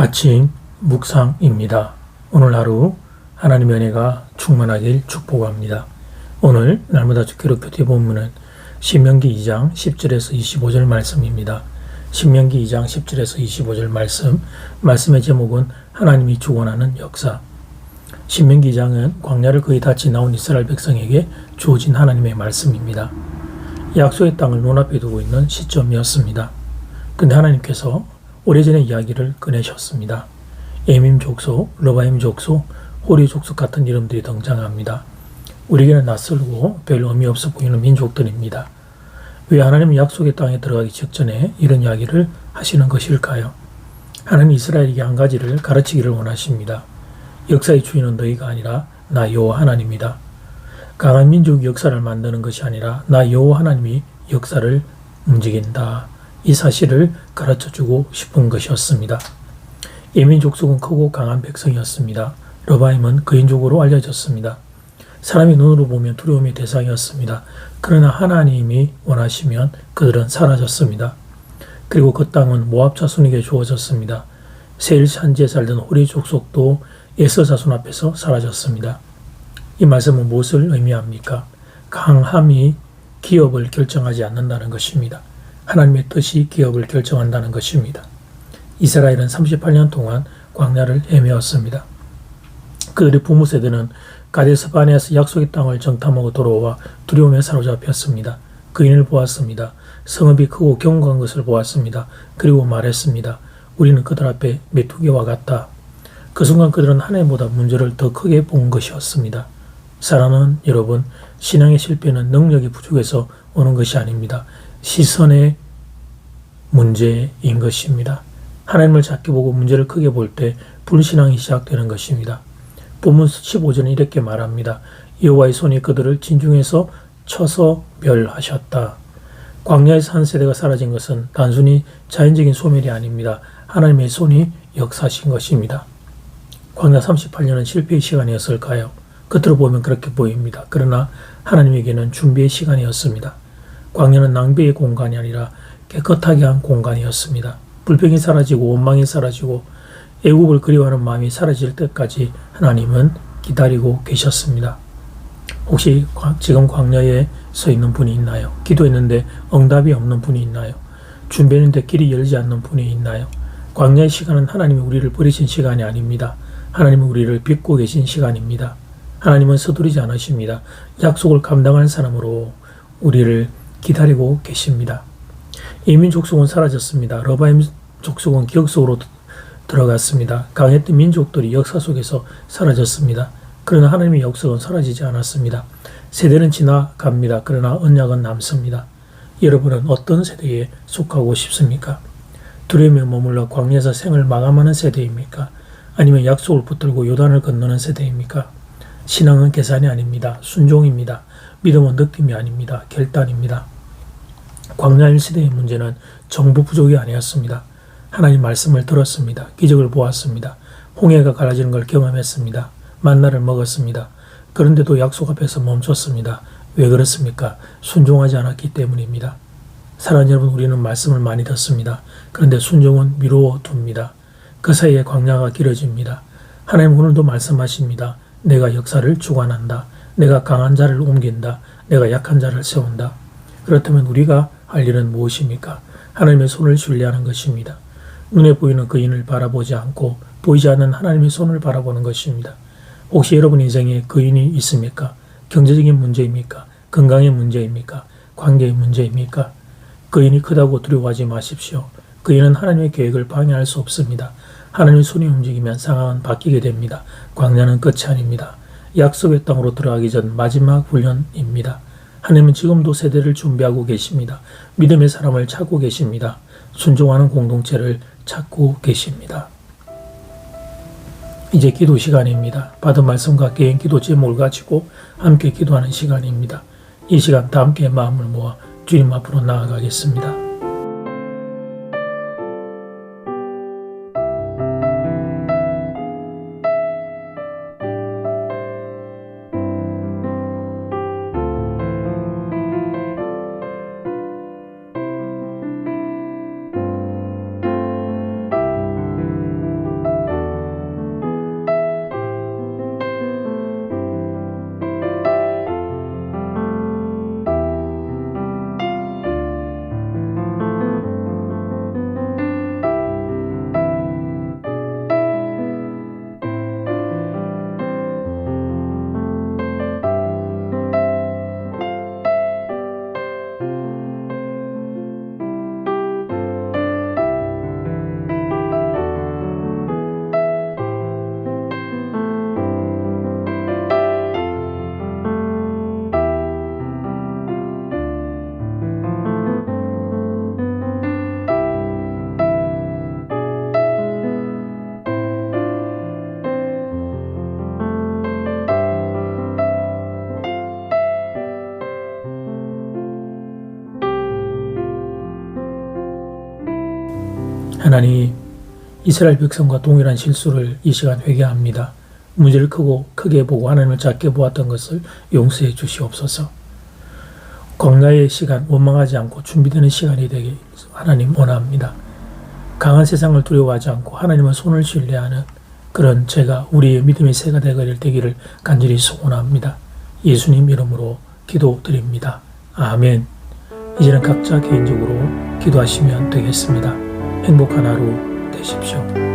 아침 묵상입니다. 오늘 하루 하나님의 은혜가 충만하길 축복합니다. 오늘 날마다 기록 교태 본문은 신명기 2장 10절에서 25절 말씀입니다. 신명기 2장 10절에서 25절 말씀의 제목은 하나님이 주권하는 역사. 신명기 2장은 광야를 거의 다 지나온 이스라엘 백성에게 주어진 하나님의 말씀입니다. 약속의 땅을 눈앞에 두고 있는 시점이었습니다. 근데 하나님께서 오래전의 이야기를 꺼내셨습니다. 에밈 족속, 러바임 족속, 호리 족속 같은 이름들이 등장합니다. 우리에게는 낯설고 별 의미 없어 보이는 민족들입니다. 왜 하나님은 약속의 땅에 들어가기 직전에 이런 이야기를 하시는 것일까요? 하나님 이스라엘에게 한 가지를 가르치기를 원하십니다. 역사의 주인은 너희가 아니라 나 여호와 하나님이다. 강한 민족이 역사를 만드는 것이 아니라 나 여호와 하나님이 역사를 움직인다. 이 사실을 가르쳐주고 싶은 것이었습니다. 예민 족속은 크고 강한 백성이었습니다. 러바임은 거인족으로 알려졌습니다. 사람이 눈으로 보면 두려움의 대상이었습니다. 그러나 하나님이 원하시면 그들은 사라졌습니다. 그리고 그 땅은 모압 자손에게 주어졌습니다. 세일 산지에 살던 호리 족속도 에서 자손 앞에서 사라졌습니다. 이 말씀은 무엇을 의미합니까? 강함이 기업을 결정하지 않는다는 것입니다. 하나님의 뜻이 기업을 결정한다는 것입니다. 이스라엘은 38년 동안 광야를 헤매었습니다. 그들의 부모 세대는 가데스 바네아스 약속의 땅을 정탐하고 돌아와 두려움에 사로잡혔습니다. 그인을 보았습니다. 성읍이 크고 견고한 것을 보았습니다. 그리고 말했습니다. 우리는 그들 앞에 메뚜기와 같다. 그 순간 그들은 하나님보다 문제를 더 크게 본 것이었습니다. 사랑하는 여러분, 신앙의 실패는 능력이 부족해서 오는 것이 아닙니다. 시선의 문제인 것입니다. 하나님을 작게 보고 문제를 크게 볼 때 불신앙이 시작되는 것입니다. 본문 15절은 이렇게 말합니다. 여호와의 손이 그들을 진중에서 쳐서 멸하셨다. 광야에서 한 세대가 사라진 것은 단순히 자연적인 소멸이 아닙니다. 하나님의 손이 역사하신 것입니다. 광야 38년은 실패의 시간이었을까요? 겉으로 보면 그렇게 보입니다. 그러나 하나님에게는 준비의 시간이었습니다. 광야는 낭비의 공간이 아니라 깨끗하게 한 공간이었습니다. 불평이 사라지고 원망이 사라지고 애굽을 그리워하는 마음이 사라질 때까지 하나님은 기다리고 계셨습니다. 혹시 지금 광야에 서 있는 분이 있나요? 기도했는데 응답이 없는 분이 있나요? 준비했는데 길이 열리지 않는 분이 있나요? 광야의 시간은 하나님이 우리를 버리신 시간이 아닙니다. 하나님은 우리를 빚고 계신 시간입니다. 하나님은 서두르지 않으십니다. 약속을 감당할 사람으로 우리를 기다리고 계십니다. 예민 족속은 사라졌습니다. 러바임 족속은 기억 속으로 들어갔습니다. 강했던 민족들이 역사 속에서 사라졌습니다. 그러나 하나님의 역사는 사라지지 않았습니다. 세대는 지나갑니다. 그러나 언약은 남습니다. 여러분은 어떤 세대에 속하고 싶습니까? 두려움에 머물러 광야에서 생을 마감하는 세대입니까? 아니면 약속을 붙들고 요단을 건너는 세대입니까? 신앙은 계산이 아닙니다. 순종입니다. 믿음은 느낌이 아닙니다. 결단입니다. 광야 1세대의 문제는 정보 부족이 아니었습니다. 하나님 말씀을 들었습니다. 기적을 보았습니다. 홍해가 갈라지는 걸 경험했습니다. 만나를 먹었습니다. 그런데도 약속 앞에서 멈췄습니다. 왜 그렇습니까? 순종하지 않았기 때문입니다. 사랑하는 여러분, 우리는 말씀을 많이 듣습니다. 그런데 순종은 미루어 둡니다. 그 사이에 광야가 길어집니다. 하나님 오늘도 말씀하십니다. 내가 역사를 주관한다. 내가 강한 자를 옮긴다. 내가 약한 자를 세운다. 그렇다면 우리가 할 일은 무엇입니까? 하나님의 손을 신뢰하는 것입니다. 눈에 보이는 거인을 바라보지 않고 보이지 않는 하나님의 손을 바라보는 것입니다. 혹시 여러분 인생에 거인이 있습니까? 경제적인 문제입니까? 건강의 문제입니까? 관계의 문제입니까? 거인이 크다고 두려워하지 마십시오. 거인은 하나님의 계획을 방해할 수 없습니다. 하나님의 손이 움직이면 상황은 바뀌게 됩니다. 광야는 끝이 아닙니다. 약속의 땅으로 들어가기 전 마지막 훈련입니다. 하나님은 지금도 세대를 준비하고 계십니다. 믿음의 사람을 찾고 계십니다. 순종하는 공동체를 찾고 계십니다. 이제 기도 시간입니다. 받은 말씀과 개인 기도 제목을 가지고 함께 기도하는 시간입니다. 이 시간 다 함께 마음을 모아 주님 앞으로 나아가겠습니다. 하나님, 이스라엘 백성과 동일한 실수를 이 시간 회개합니다. 문제를 크게 보고 하나님을 작게 보았던 것을 용서해 주시옵소서. 광야의 시간, 원망하지 않고 준비되는 시간이 되게 하나님 원합니다. 강한 세상을 두려워하지 않고 하나님의 손을 신뢰하는 그런 제가 우리의 믿음의 새가 되기를 간절히 소원합니다. 예수님 이름으로 기도드립니다. 아멘. 이제는 각자 개인적으로 기도하시면 되겠습니다. 행복한 하루 되십시오.